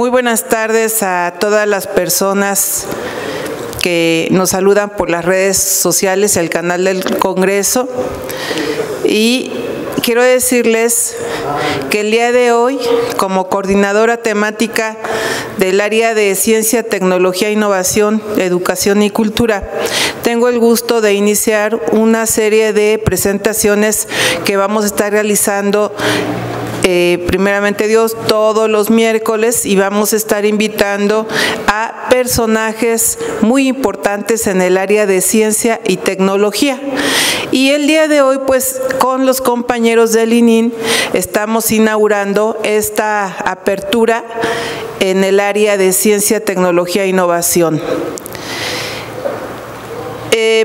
Muy buenas tardes a todas las personas que nos saludan por las redes sociales, el canal del Congreso. Y quiero decirles que el día de hoy, como coordinadora temática del área de Ciencia, Tecnología, Innovación, Educación y Cultura, tengo el gusto de iniciar una serie de presentaciones que vamos a estar realizando primeramente Dios, todos los miércoles, y vamos a estar invitando a personajes muy importantes en el área de ciencia y tecnología. Y el día de hoy, pues, con los compañeros del ININ, estamos inaugurando esta apertura en el área de ciencia, tecnología e innovación.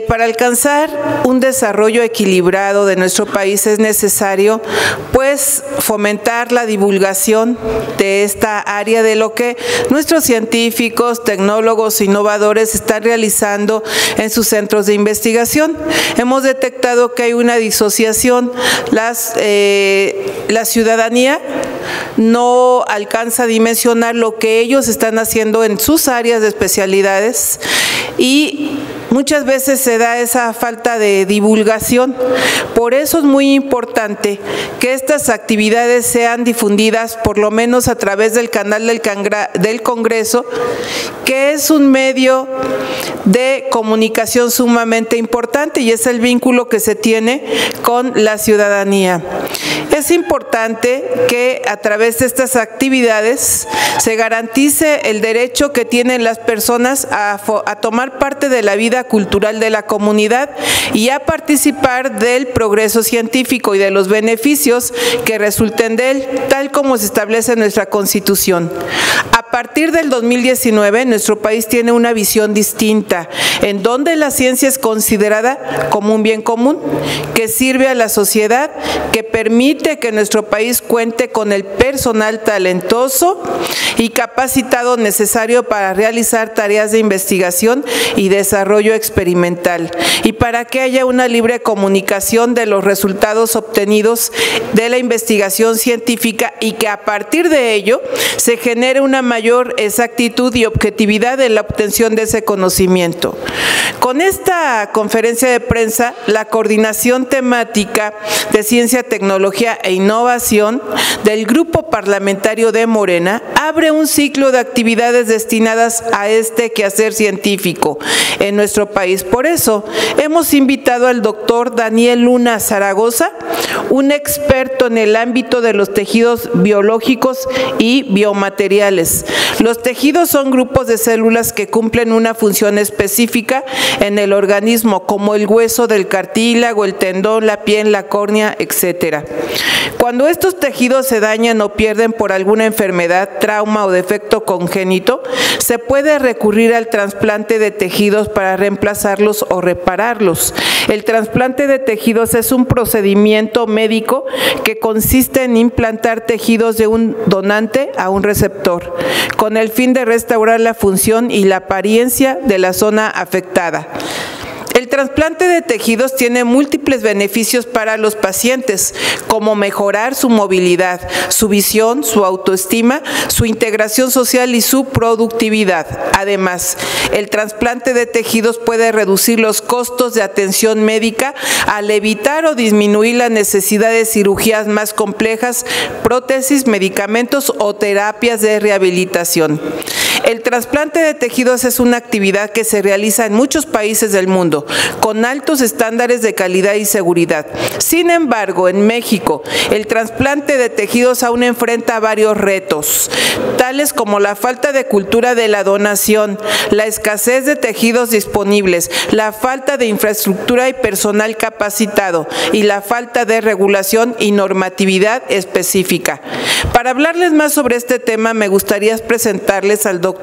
Para alcanzar un desarrollo equilibrado de nuestro país es necesario, pues, fomentar la divulgación de esta área, de lo que nuestros científicos, tecnólogos, innovadores están realizando en sus centros de investigación. Hemos detectado que hay una disociación. La ciudadanía no alcanza a dimensionar lo que ellos están haciendo en sus áreas de especialidades, y muchas veces se da esa falta de divulgación. Por eso es muy importante que estas actividades sean difundidas, por lo menos a través del canal del Congreso, que es un medio de comunicación sumamente importante y es el vínculo que se tiene con la ciudadanía. Es importante que a través de estas actividades se garantice el derecho que tienen las personas a tomar parte de la vida cultural de la comunidad y a participar del progreso científico y de los beneficios que resulten de él, tal como se establece en nuestra Constitución. A partir del 2019, nuestro país tiene una visión distinta, en donde la ciencia es considerada como un bien común que sirve a la sociedad, que permite que nuestro país cuente con el personal talentoso y capacitado necesario para realizar tareas de investigación y desarrollo experimental, y para que haya una libre comunicación de los resultados obtenidos de la investigación científica, y que a partir de ello se genere una mayor exactitud y objetividad en la obtención de ese conocimiento. Con esta conferencia de prensa, la coordinación temática de Ciencia, Tecnología e Innovación del Grupo Parlamentario de Morena abre un ciclo de actividades destinadas a este quehacer científico en nuestro país. Por eso hemos invitado al doctor Daniel Luna Zaragoza, un experto en el ámbito de los tejidos biológicos y biomateriales. Los tejidos son grupos de células que cumplen una función específica en el organismo, como el hueso del cartílago, el tendón, la piel, la córnea, etcétera. Cuando estos tejidos se dañan o pierden por alguna enfermedad, trauma o defecto congénito, se puede recurrir al trasplante de tejidos para reemplazarlos o repararlos. El trasplante de tejidos es un procedimiento médico que consiste en implantar tejidos de un donante a un receptor, con el fin de restaurar la función y la apariencia de la zona afectada. El trasplante de tejidos tiene múltiples beneficios para los pacientes, como mejorar su movilidad, su visión, su autoestima, su integración social y su productividad. Además, el trasplante de tejidos puede reducir los costos de atención médica al evitar o disminuir la necesidad de cirugías más complejas, prótesis, medicamentos o terapias de rehabilitación. El trasplante de tejidos es una actividad que se realiza en muchos países del mundo, con altos estándares de calidad y seguridad. Sin embargo, en México, el trasplante de tejidos aún enfrenta varios retos, tales como la falta de cultura de la donación, la escasez de tejidos disponibles, la falta de infraestructura y personal capacitado, y la falta de regulación y normatividad específica. Para hablarles más sobre este tema, me gustaría presentarles al doctor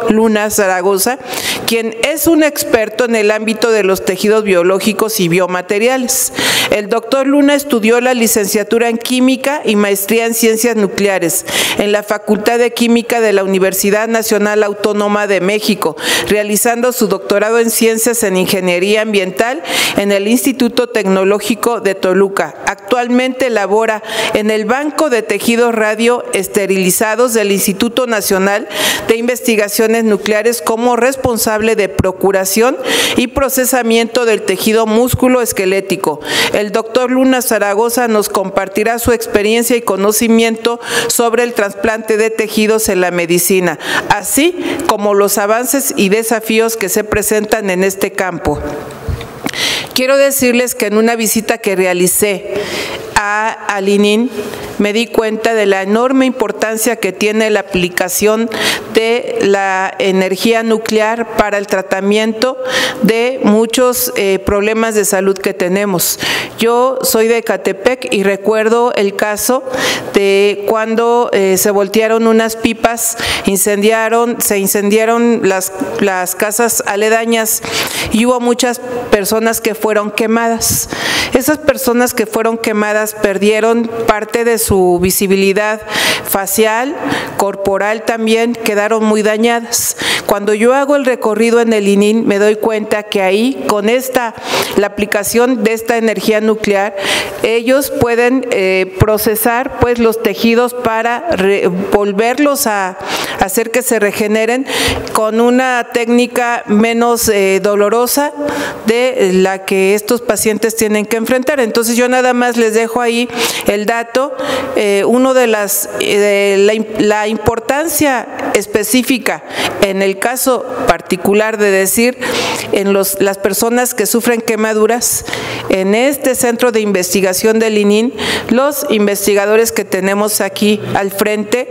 Luna Zaragoza, quien es un experto en el ámbito de los tejidos biológicos y biomateriales. El doctor Luna estudió la licenciatura en Química y maestría en Ciencias Nucleares en la Facultad de Química de la Universidad Nacional Autónoma de México, realizando su doctorado en Ciencias en Ingeniería Ambiental en el Instituto Tecnológico de Toluca. Actualmente labora en el Banco de Tejidos Radioesterilizados del Instituto Nacional de Investigaciones Nucleares como responsable de procuración y procesamiento del tejido músculo-esquelético. El doctor Luna Zaragoza nos compartirá su experiencia y conocimiento sobre el trasplante de tejidos en la medicina, así como los avances y desafíos que se presentan en este campo. Quiero decirles que en una visita que realicé al ININ me di cuenta de la enorme importancia que tiene la aplicación de la energía nuclear para el tratamiento de muchos problemas de salud que tenemos. Yo soy de Ecatepec y recuerdo el caso de cuando se voltearon unas pipas, se incendiaron las casas aledañas y hubo muchas personas que fueron quemadas. Esas personas que fueron quemadas perdieron parte de su visibilidad facial, corporal también, quedaron muy dañadas. Cuando yo hago el recorrido en el ININ me doy cuenta que ahí con la aplicación de esta energía nuclear, ellos pueden procesar pues los tejidos para volverlos a hacer que se regeneren con una técnica menos dolorosa de la que estos pacientes tienen que enfrentar. Entonces yo nada más les dejo ahí el dato, uno de la importancia específica en el caso particular de decir en las personas que sufren quemaduras. En este centro de investigación del ININ, los investigadores que tenemos aquí al frente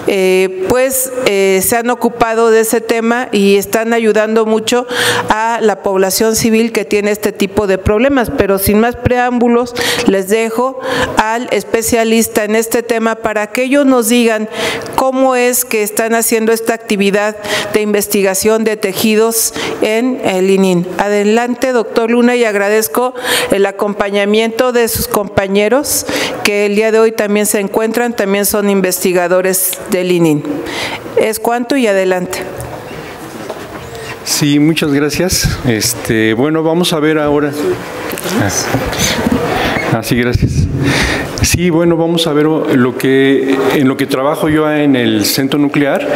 se han ocupado de ese tema y están ayudando mucho a la población civil que tiene este tipo de problemas. Pero sin más preámbulos, les dejo al especialista en este tema para que ellos nos digan cómo es que están haciendo esta actividad de investigación de tejidos en el ININ. Adelante, doctor Luna, y agradezco el acompañamiento de sus compañeros que el día de hoy también se encuentran, también son investigadores del ININ. Es cuanto y adelante. Sí, muchas gracias. Bueno, vamos a ver ahora. Sí, gracias. Sí, bueno, vamos a ver en lo que trabajo yo en el centro nuclear,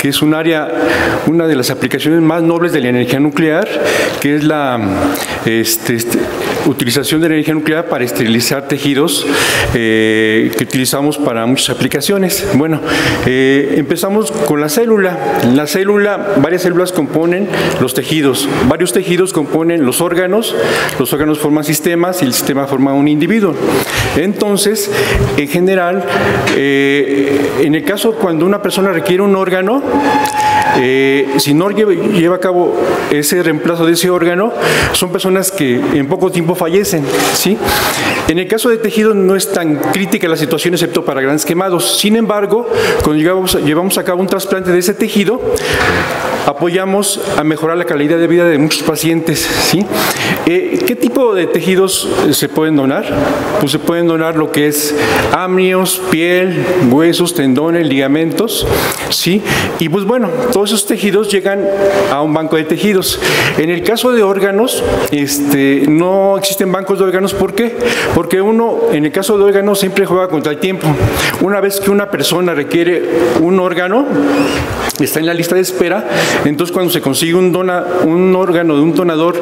que es una de las aplicaciones más nobles de la energía nuclear, que es la utilización de la energía nuclear para esterilizar tejidos que utilizamos para muchas aplicaciones. Bueno, empezamos con la célula. La célula, varias células componen los tejidos, varios tejidos componen los órganos forman sistemas y el sistema forma un individuo. Entonces, en general, en el caso cuando una persona requiere un órgano, si no lleva a cabo ese reemplazo de ese órgano, son personas que en poco tiempo fallecen, ¿sí? En el caso de tejidos no es tan crítica la situación excepto para grandes quemados. Sin embargo, cuando llevamos a cabo un trasplante de ese tejido, apoyamos a mejorar la calidad de vida de muchos pacientes, ¿sí? ¿Qué tipo de tejidos se pueden donar? Pues se pueden donar lo que es amnios, piel, huesos, tendones, ligamentos, ¿sí? Y pues bueno, todos esos tejidos llegan a un banco de tejidos. En el caso de órganos, no existen bancos de órganos. ¿Por qué? Porque en el caso de órganos, siempre juega contra el tiempo. Una vez que una persona requiere un órgano, está en la lista de espera. Entonces, cuando se consigue un órgano de un donador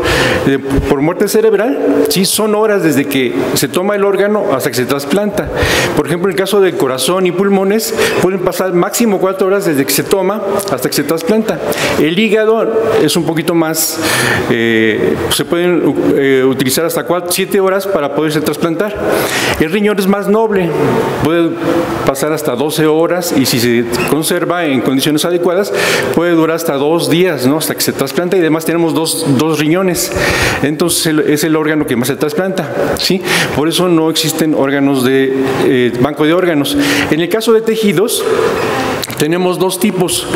por muerte cerebral, sí, son horas desde que se toma el órgano hasta que se trasplanta. Por ejemplo, en el caso del corazón y pulmones, pueden pasar máximo 4 horas desde que se toma hasta que se trasplanta. El hígado es un poquito más, se pueden utilizar hasta 7 horas para poderse trasplantar. El riñón es más noble, puede pasar hasta 12 horas y si se conserva en condiciones adecuadas, puede durar hasta 2 días, ¿no? Hasta que se trasplanta, y además tenemos dos riñones. Entonces es el órgano que más se trasplanta, ¿sí? Por eso no existen órganos de banco de órganos. En el caso de tejidos, tenemos 2 tipos.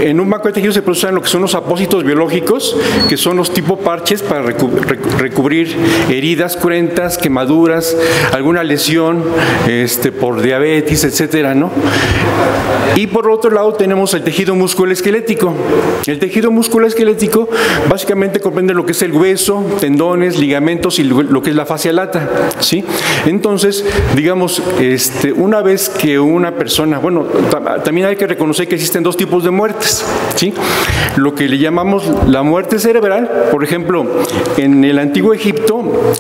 En un banco de tejidos se producen lo que son los apósitos biológicos, que son los tipo parches para recubrir heridas cruentas, quemaduras, alguna lesión por diabetes, etcétera, ¿no? Y por otro lado tenemos el tejido musculoesquelético. El tejido musculoesquelético básicamente comprende lo que es el hueso, tendones, ligamentos y lo que es la fascia lata, ¿sí? Entonces, digamos, una vez que una persona, bueno, también hay que reconocer que existen dos tipos de muertes, ¿sí? Lo que le llamamos la muerte cerebral, por ejemplo, en el antiguo Egipto,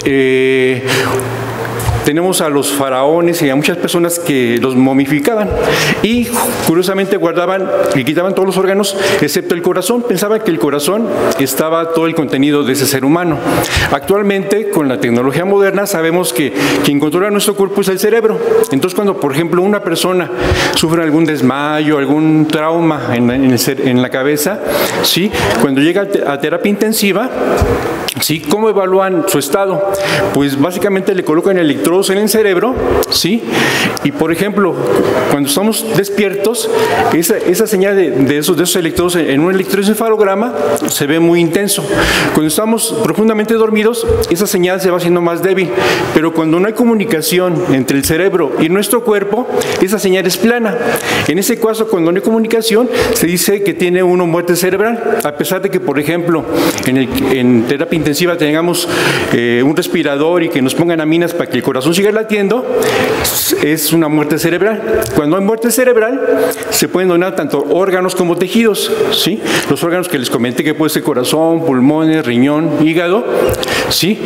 tenemos a los faraones y a muchas personas que los momificaban y curiosamente guardaban y quitaban todos los órganos excepto el corazón. Pensaban que el corazón estaba todo el contenido de ese ser humano. Actualmente, con la tecnología moderna, sabemos que quien controla nuestro cuerpo es el cerebro. Entonces, cuando, por ejemplo, una persona sufre algún desmayo, algún trauma en la cabeza, ¿sí? Cuando llega a terapia intensiva, ¿sí? ¿Cómo evalúan su estado? Pues básicamente le colocan electrodos en el cerebro, ¿sí? Y por ejemplo, cuando estamos despiertos, esa señal de esos electrodos en un electroencefalograma se ve muy intenso. Cuando estamos profundamente dormidos, esa señal se va haciendo más débil, pero cuando no hay comunicación entre el cerebro y nuestro cuerpo, esa señal es plana. En ese caso, cuando no hay comunicación, se dice que tiene uno muerte cerebral, a pesar de que, por ejemplo, en terapia intensiva tengamos un respirador y que nos pongan aminas para que el corazón siga latiendo, es una muerte cerebral. Cuando hay muerte cerebral, se pueden donar tanto órganos como tejidos, ¿sí? Los órganos que les comenté, que puede ser corazón, pulmones, riñón, hígado, ¿sí?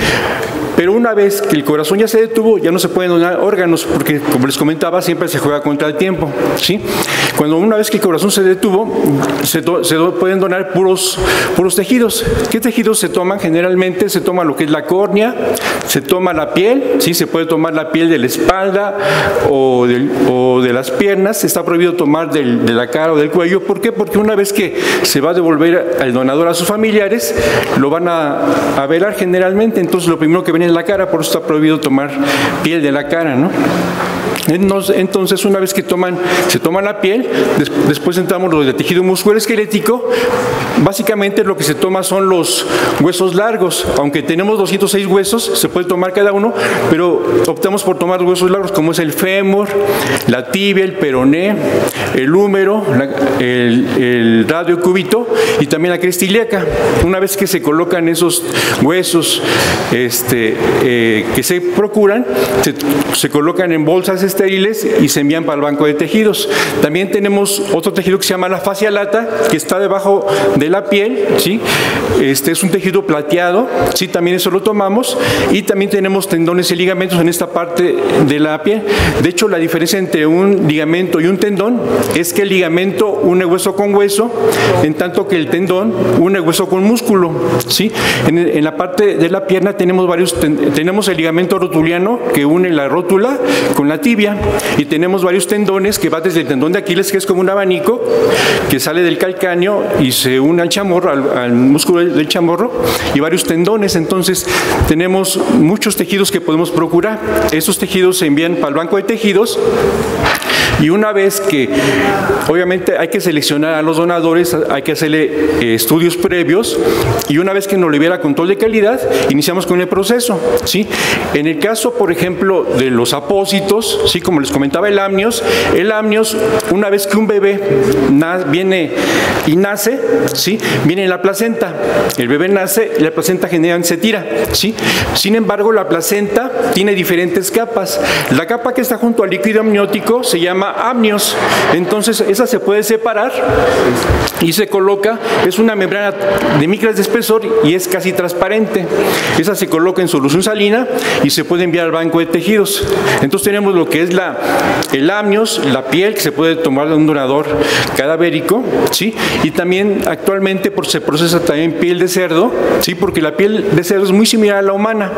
Pero una vez que el corazón ya se detuvo, ya no se pueden donar órganos, porque, como les comentaba, siempre se juega contra el tiempo, ¿sí? Cuando una vez que el corazón se detuvo, se pueden donar puros tejidos. ¿Qué tejidos se toman? Generalmente se toma lo que es la córnea, se toma la piel, ¿sí? Se puede tomar la piel de la espalda o de las piernas. Está prohibido tomar de la cara o del cuello. ¿Por qué? Porque una vez que se va a devolver al donador a sus familiares, lo van a velar generalmente. Entonces, lo primero que ven es la cara, por eso está prohibido tomar piel de la cara, ¿no? Entonces, una vez que se toma la piel, después entramos lo del tejido musculoesquelético. Básicamente lo que se toma son los huesos largos. Aunque tenemos 206 huesos, se puede tomar cada uno, pero optamos por tomar huesos largos como es el fémur, la tibia, el peroné, el húmero, el radiocúbito y también la cresta ilíaca. Una vez que se colocan esos huesos que se procuran, se colocan en bolsas estériles y se envían para el banco de tejidos. También tenemos otro tejido que se llama la fascia lata, que está debajo de la piel, ¿sí? Es un tejido plateado, ¿sí? También eso lo tomamos, y también tenemos tendones y ligamentos en esta parte de la piel. De hecho, la diferencia entre un ligamento y un tendón es que el ligamento une hueso con hueso, en tanto que el tendón une hueso con músculo, ¿sí? En la parte de la pierna tenemos el ligamento rotuliano que une la rótula con la tibia, y tenemos varios tendones que va desde el tendón de Aquiles, que es como un abanico que sale del calcáneo y se une al chamorro, al músculo del chamorro, y varios tendones. Entonces tenemos muchos tejidos que podemos procurar. Esos tejidos se envían para el banco de tejidos, y una vez que, obviamente, hay que seleccionar a los donadores, hay que hacerle estudios previos, y una vez que nos libera control de calidad, iniciamos con el proceso, ¿sí? En el caso, por ejemplo, de los apósitos, ¿sí? Como les comentaba, el amnios, una vez que un bebé viene y nace, ¿sí? Viene en la placenta. El bebé nace y la placenta generalmente se tira, ¿sí? Sin embargo, la placenta tiene diferentes capas. La capa que está junto al líquido amniótico se llama amnios. Entonces, esa se puede separar y se coloca, es una membrana de micras de espesor y es casi transparente. Esa se coloca en solución salina y se puede enviar al banco de tejidos. Entonces tenemos lo que es el amnios, la piel, que se puede tomar de un donador cadavérico, ¿sí? Y también actualmente se procesa también piel de cerdo, ¿sí? Porque la piel de cerdo es muy similar a la humana.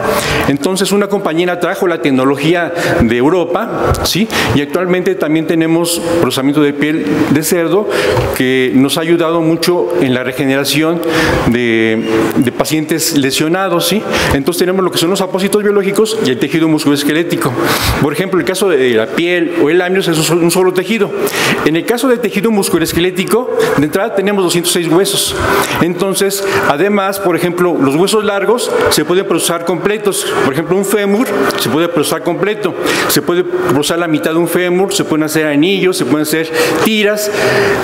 Entonces una compañera trajo la tecnología de Europa, ¿sí? Y actualmente también tenemos procesamiento de piel de cerdo que nos ha ayudado mucho en la regeneración de pacientes lesionados, ¿sí? Entonces tenemos lo que son los apósitos biológicos y el tejido musculoesquelético. Por ejemplo, el caso de la piel o el amnios es un solo tejido. En el caso del tejido musculoesquelético, de entrada tenemos 206 huesos. Entonces, además, por ejemplo, los huesos largos se pueden procesar completos. Por ejemplo, un fémur se puede procesar completo. Se puede procesar la mitad de un fémur, se pueden hacer anillos, se pueden hacer tiras.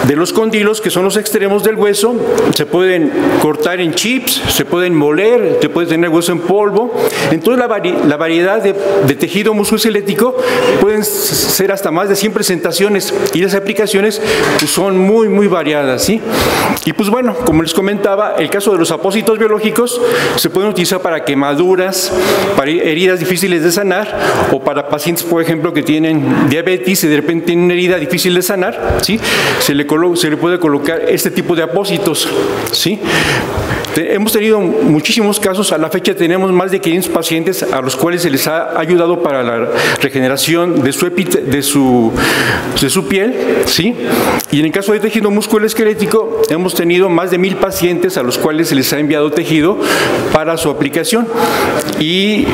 De los cóndilos, que son los extremos del hueso, se pueden cortar en chips, se pueden moler, se puede tener hueso en polvo. Entonces, la variedad de tejido musculoesquelético pueden ser hasta más de 100 presentaciones, y las aplicaciones pues, son muy variadas, ¿sí? Y pues bueno, como les comentaba, el caso de los apósitos biológicos se pueden utilizar para quemaduras, para heridas difíciles de sanar, o para pacientes, por ejemplo, que tienen diabetes y de repente tienen una herida difícil de sanar, ¿sí? Se le puede colocar este tipo de apósitos, ¿sí? Hemos tenido muchísimos casos, a la fecha tenemos más de 500 pacientes a los cuales se les ha ayudado para la regeneración de su piel, ¿sí? Y en el caso de tejido musculoesquelético hemos tenido más de 1000 pacientes a los cuales se les ha enviado tejido para su aplicación. Y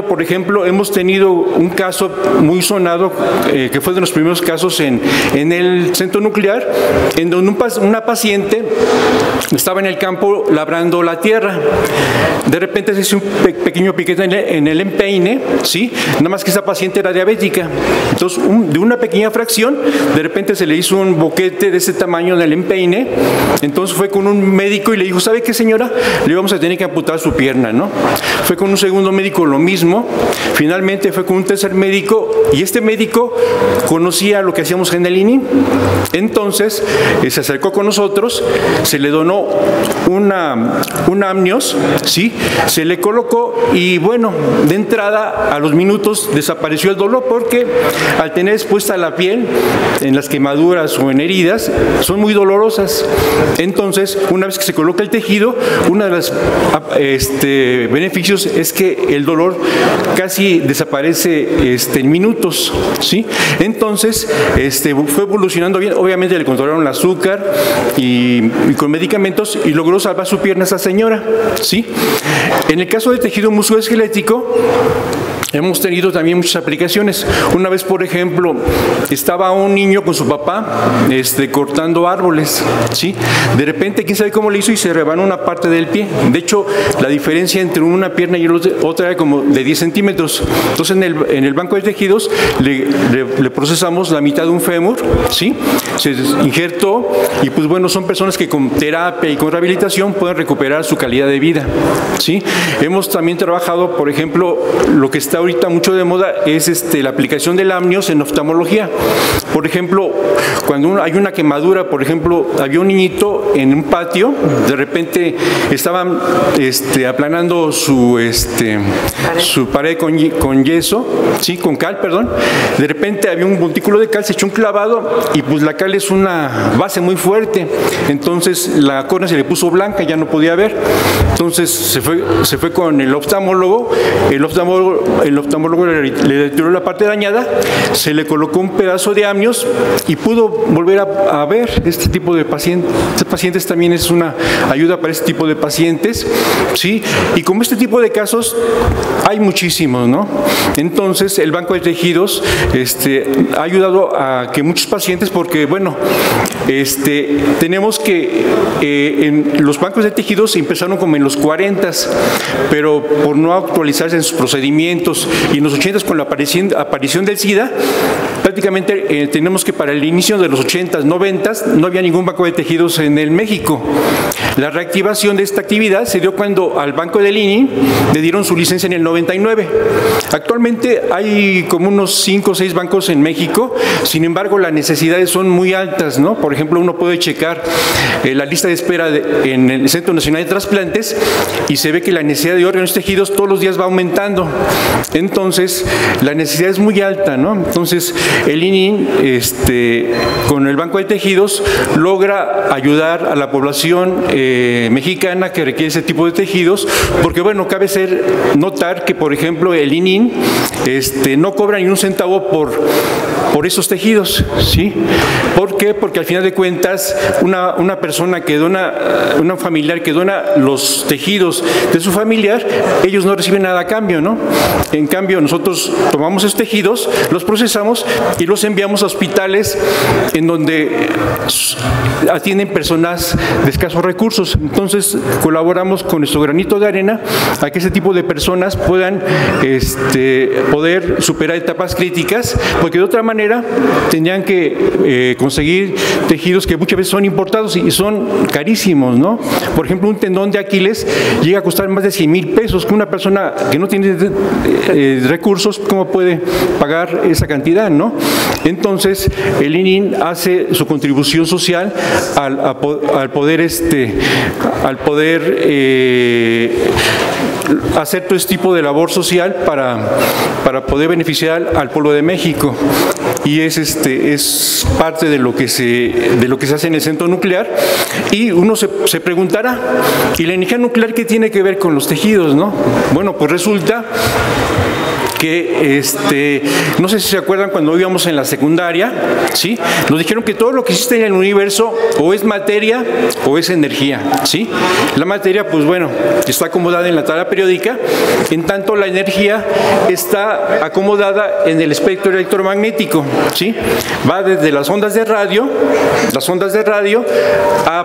por ejemplo, hemos tenido un caso muy sonado, que fue de los primeros casos en el centro nuclear, en donde una paciente estaba en el campo labrando la tierra. De repente se hizo un pequeño piquete en el empeine, ¿sí? Nada más que esa paciente era diabética. Entonces, de una pequeña fracción, de repente se le hizo un boquete de ese tamaño en el empeine. Entonces fue con un médico y le dijo, ¿sabe qué, señora? Le vamos a tener que amputar su pierna, ¿no? Fue con un segundo médico lo mismo. Finalmente fue con un tercer médico, y este médico conocía lo que hacíamos en el INI. Entonces se acercó con nosotros, se le donó un amnios, ¿sí? Se le colocó y bueno, de entrada a los minutos desapareció el dolor, porque al tener expuesta la piel en las quemaduras o en heridas son muy dolorosas. Entonces, una vez que se coloca el tejido, uno de los beneficios es que el dolor casi desaparece en minutos, ¿sí? Entonces, fue evolucionando bien. Obviamente le controlaron el azúcar y con medicamentos, y logró salvar su pierna a esa señora, ¿sí? En el caso de tejido musculoesquelético, hemos tenido también muchas aplicaciones. Una vez, por ejemplo, estaba un niño con su papá cortando árboles, ¿sí? De repente, quién sabe cómo le hizo, y se rebanó una parte del pie. De hecho, la diferencia entre una pierna y otra era como de 10 centímetros. Entonces, en el banco de tejidos le procesamos la mitad de un fémur, ¿sí? Se injertó, y pues bueno, son personas que con terapia y con rehabilitación pueden recuperar su calidad de vida, ¿sí? Hemos también trabajado, por ejemplo, lo que está ahorita mucho de moda es la aplicación del amnios en oftalmología. Por ejemplo, cuando hay una quemadura, por ejemplo, había un niñito en un patio, de repente estaban aplanando su pared con yeso, sí, con cal, perdón. De repente había un montículo de cal, se echó un clavado, y pues la cal es una base muy fuerte. Entonces la córnea se le puso blanca, ya no podía ver. Entonces se fue con el oftalmólogo. El oftalmólogo le deterioró la parte dañada, se le colocó un pedazo de amnios y pudo volver a ver este tipo de pacientes. Estos pacientes también es una ayuda para este tipo de pacientes, ¿sí? Y como este tipo de casos hay muchísimos, ¿no? Entonces el banco de tejidos ha ayudado a que muchos pacientes, porque bueno, tenemos que en los bancos de tejidos empezaron como en los 40s, pero por no actualizarse en sus procedimientos, y en los 80s con la aparición del SIDA, prácticamente tenemos que para el inicio de los 80s, 90s, no había ningún banco de tejidos en el México. La reactivación de esta actividad se dio cuando al banco del INI le dieron su licencia en el 99. Actualmente hay como unos 5 o 6 bancos en México, sin embargo las necesidades son muy altas, ¿no? Por ejemplo, uno puede checar la lista de espera en el Centro Nacional de Trasplantes, y se ve que la necesidad de órganos y tejidos todos los días va aumentando. Entonces, la necesidad es muy alta, ¿no? Entonces, el INI, con el banco de tejidos, logra ayudar a la población mexicana que requiere ese tipo de tejidos, porque bueno, cabe notar que, por ejemplo, el INI no cobra ni un centavo por esos tejidos, ¿sí? ¿Por qué? Porque al final de cuentas una persona que dona, un familiar que dona los tejidos de su familiar, ellos no reciben nada a cambio, ¿no? En cambio, nosotros tomamos esos tejidos, los procesamos y los enviamos a hospitales en donde atienden personas de escasos recursos. Entonces, colaboramos con nuestro granito de arena a que ese tipo de personas puedan poder superar etapas críticas, porque de otra manera tendrían que conseguir tejidos que muchas veces son importados y son carísimos, ¿no? Por ejemplo, un tendón de Aquiles llega a costar más de 100,000 pesos, que una persona que no tiene recursos, ¿cómo puede pagar esa cantidad, no? Entonces, el ININ hace su contribución social al poder hacer todo este tipo de labor social para poder beneficiar al pueblo de México. Y es parte de lo que se hace en el centro nuclear. Y uno se preguntará, ¿y la energía nuclear qué tiene que ver con los tejidos, no? Bueno, pues resulta que no sé si se acuerdan cuando íbamos en la secundaria, ¿sí? Nos dijeron que todo lo que existe en el universo o es materia o es energía, ¿sí? La materia, pues bueno, está acomodada en la tabla periódica, en tanto la energía está acomodada en el espectro electromagnético, ¿sí? Va desde las ondas de radio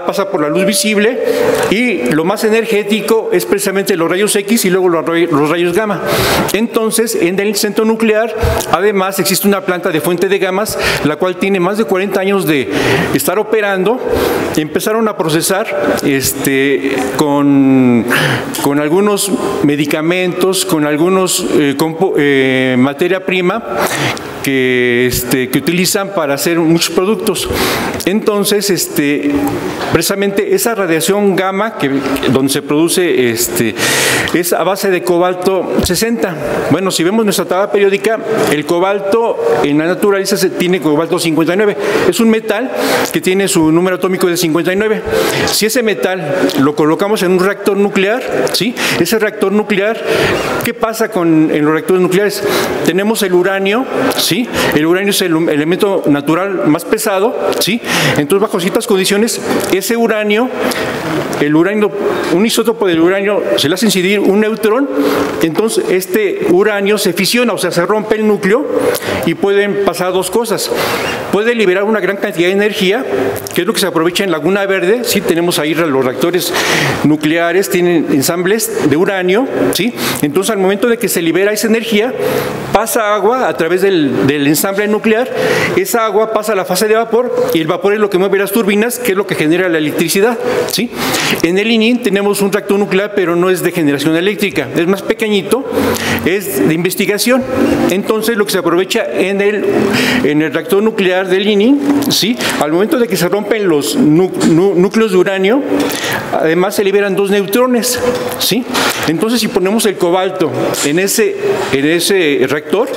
pasa por la luz visible, y lo más energético es precisamente los rayos X y luego los rayos gamma. Entonces, en el centro nuclear, además, existe una planta de fuente de gamas, la cual tiene más de 40 años de estar operando. Empezaron a procesar con algunos medicamentos, con algunos materia prima que utilizan para hacer muchos productos. Entonces, precisamente esa radiación gamma donde se produce es a base de cobalto 60. Bueno, si vemos nuestra tabla periódica, el cobalto en la naturaleza tiene cobalto 59. Es un metal que tiene su número atómico de 59. Si ese metal lo colocamos en un reactor nuclear, ¿sí? Ese reactor nuclear, ¿qué pasa en los reactores nucleares? Tenemos el uranio, ¿sí? El uranio es el elemento natural más pesado, ¿sí? Entonces, bajo ciertas condiciones, ese uranio, un isótopo del uranio, se le hace incidir un neutrón, entonces este uranio se fisiona, o sea, se rompe el núcleo, y pueden pasar dos cosas. Puede liberar una gran cantidad de energía, que es lo que se aprovecha en Laguna Verde, ¿sí? Tenemos ahí los reactores nucleares, tienen ensambles de uranio, ¿sí? Entonces, al momento de que se libera esa energía, pasa agua a través del ensamble nuclear, esa agua pasa a la fase de vapor, y el vapor es lo que mueve las turbinas, que es lo que genera la electricidad, ¿sí? En el ININ tenemos un reactor nuclear, pero no es de generación eléctrica, es más pequeñito, es de investigación. Entonces, lo que se aprovecha en el reactor nuclear del ININ, ¿sí? Al momento de que se rompen los núcleos de uranio, además se liberan dos neutrones, ¿sí? Entonces, si ponemos el cobalto en ese reactor,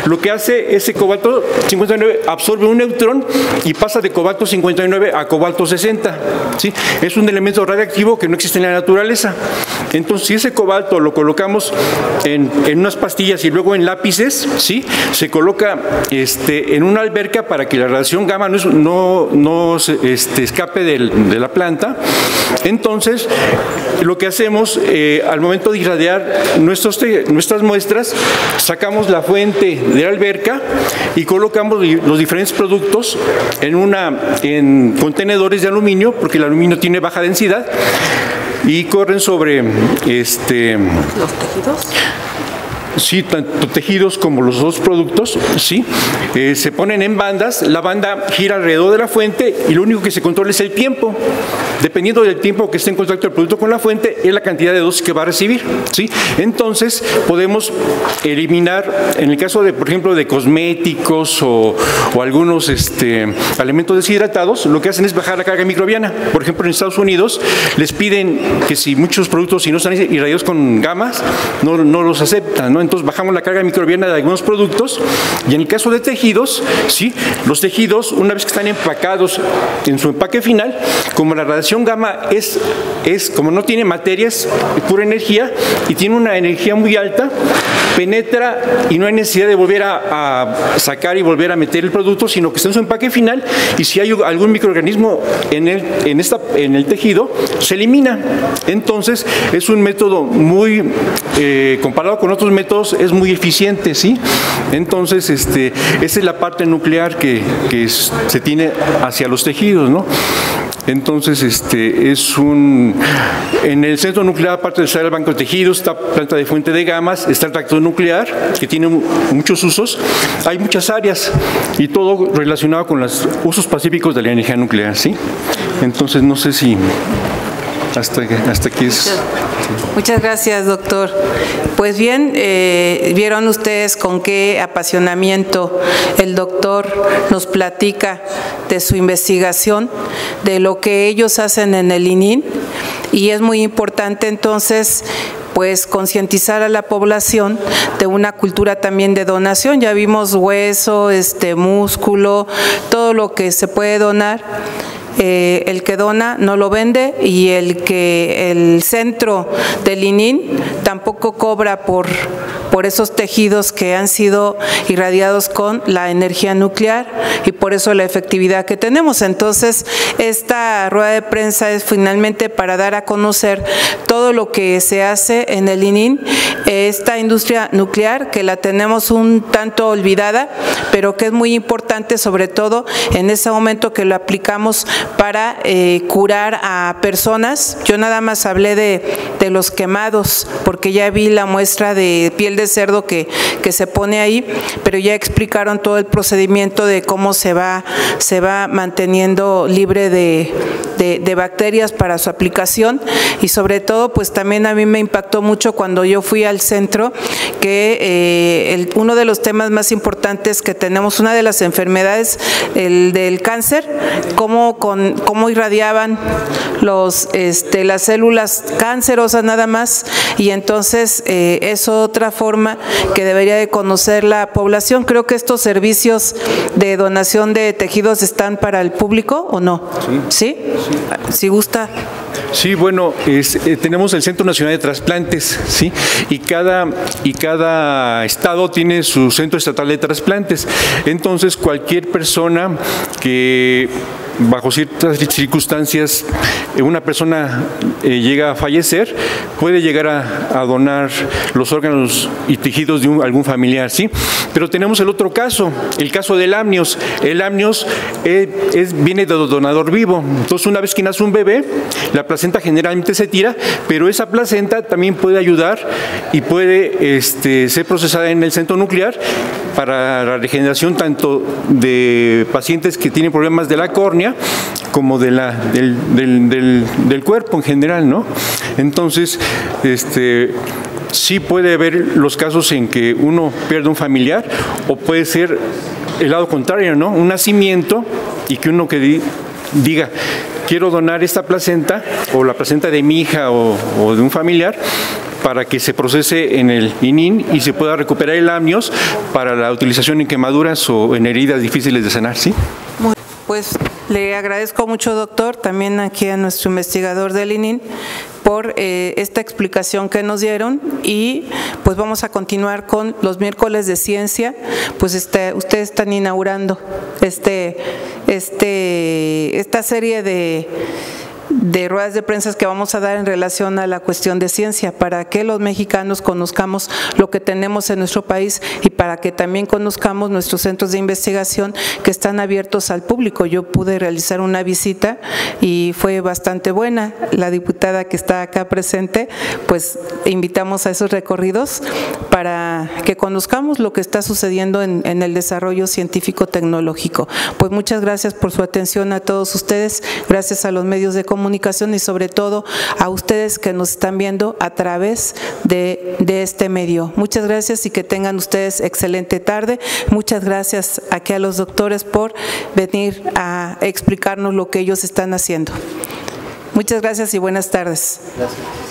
lo que hace ese cobalto 59 absorbe un neutrón y pasa de cobalto 59 a cobalto 60, ¿sí? Es un elemento radiactivo que no existe en la naturaleza. Entonces, si ese cobalto lo colocamos en unas pastillas y luego en lápices, ¿sí? Se coloca en una alberca para que la radiación gamma no escape de la planta. Entonces, lo que hacemos al momento de irradiar nuestras muestras, sacamos la fuente de la alberca y colocamos los diferentes productos en contenedores de aluminio, porque el aluminio tiene baja densidad, y corren sobre ¿los tejidos? Sí, tanto tejidos como los dos productos, sí, se ponen en bandas, la banda gira alrededor de la fuente y lo único que se controla es el tiempo. Dependiendo del tiempo que esté en contacto el producto con la fuente, es la cantidad de dosis que va a recibir, ¿sí? Entonces, podemos eliminar, en el caso de, por ejemplo, de cosméticos o algunos alimentos deshidratados, lo que hacen es bajar la carga microbiana. Por ejemplo, en Estados Unidos les piden que si muchos productos, si no están irradiados con gamas, no los aceptan, ¿no? entonces bajamos la carga microbiana de algunos productos. Y en el caso de tejidos, ¿sí? Los tejidos, una vez que están empacados en su empaque final, como la radiación gamma es como no tiene materias, es pura energía y tiene una energía muy alta, penetra y no hay necesidad de volver a sacar y volver a meter el producto, sino que está en su empaque final, y si hay algún microorganismo en el tejido, se elimina. Entonces es un método muy, comparado con otros métodos, es muy eficiente, ¿sí? Entonces esa es la parte nuclear que se tiene hacia los tejidos, ¿no? Entonces, en el centro nuclear, aparte de estar el banco de tejidos, está planta de fuente de gamas, está el reactor nuclear, que tiene muchos usos. Hay muchas áreas y todo relacionado con los usos pacíficos de la energía nuclear, ¿sí? Entonces, no sé si hasta aquí es. Muchas gracias, doctor. Pues bien, vieron ustedes con qué apasionamiento el doctor nos platica de su investigación, de lo que ellos hacen en el ININ, y es muy importante entonces pues concientizar a la población de una cultura también de donación. Ya vimos hueso, músculo, todo lo que se puede donar. El que dona no lo vende, y el centro del ININ tampoco cobra por esos tejidos que han sido irradiados con la energía nuclear, y por eso la efectividad que tenemos. Entonces, esta rueda de prensa es finalmente para dar a conocer todo lo que se hace en el ININ, esta industria nuclear que la tenemos un tanto olvidada, pero que es muy importante, sobre todo en ese momento que lo aplicamos para curar a personas. Yo nada más hablé de los quemados, porque ya vi la muestra de piel de cerdo que se pone ahí, pero ya explicaron todo el procedimiento de cómo se va manteniendo libre de bacterias para su aplicación. Y sobre todo, pues también a mí me impactó mucho cuando yo fui al centro, que uno de los temas más importantes que tenemos, una de las enfermedades, el del cáncer, cómo irradiaban las células cancerosas nada más, y entonces es otra forma que debería de conocer la población. Creo que estos servicios de donación de tejidos están para el público, ¿o no? ¿Sí? Si gusta. Sí, bueno, tenemos el Centro Nacional de Trasplantes, ¿sí? Y cada estado tiene su centro estatal de trasplantes. Entonces, cualquier persona que bajo ciertas circunstancias una persona llega a fallecer, puede llegar a donar los órganos y tejidos de algún familiar, ¿sí? Pero tenemos el otro caso, el caso del amnios. El amnios viene de donador vivo. Entonces, una vez que nace un bebé, la placenta generalmente se tira, pero esa placenta también puede ayudar y puede ser procesada en el centro nuclear para la regeneración tanto de pacientes que tienen problemas de la córnea como del cuerpo en general, ¿no? Entonces, sí puede haber los casos en que uno pierde un familiar, o puede ser el lado contrario, ¿no? Un nacimiento, y que uno diga, quiero donar esta placenta, o la placenta de mi hija o de un familiar, para que se procese en el ININ y se pueda recuperar el amnios para la utilización en quemaduras o en heridas difíciles de sanar, ¿sí? Pues le agradezco mucho, doctor, también aquí a nuestro investigador del ININ, por esta explicación que nos dieron, y pues vamos a continuar con los miércoles de ciencia. Pues ustedes están inaugurando esta serie de ruedas de prensa que vamos a dar en relación a la cuestión de ciencia, para que los mexicanos conozcamos lo que tenemos en nuestro país, y para que también conozcamos nuestros centros de investigación que están abiertos al público. Yo pude realizar una visita y fue bastante buena. La diputada que está acá presente, pues invitamos a esos recorridos para que conozcamos lo que está sucediendo en el desarrollo científico-tecnológico. Pues muchas gracias por su atención a todos ustedes, gracias a los medios de comunicación y sobre todo a ustedes que nos están viendo a través de este medio. Muchas gracias y que tengan ustedes excelente tarde. Muchas gracias aquí a los doctores por venir a explicarnos lo que ellos están haciendo. Muchas gracias y buenas tardes. Gracias.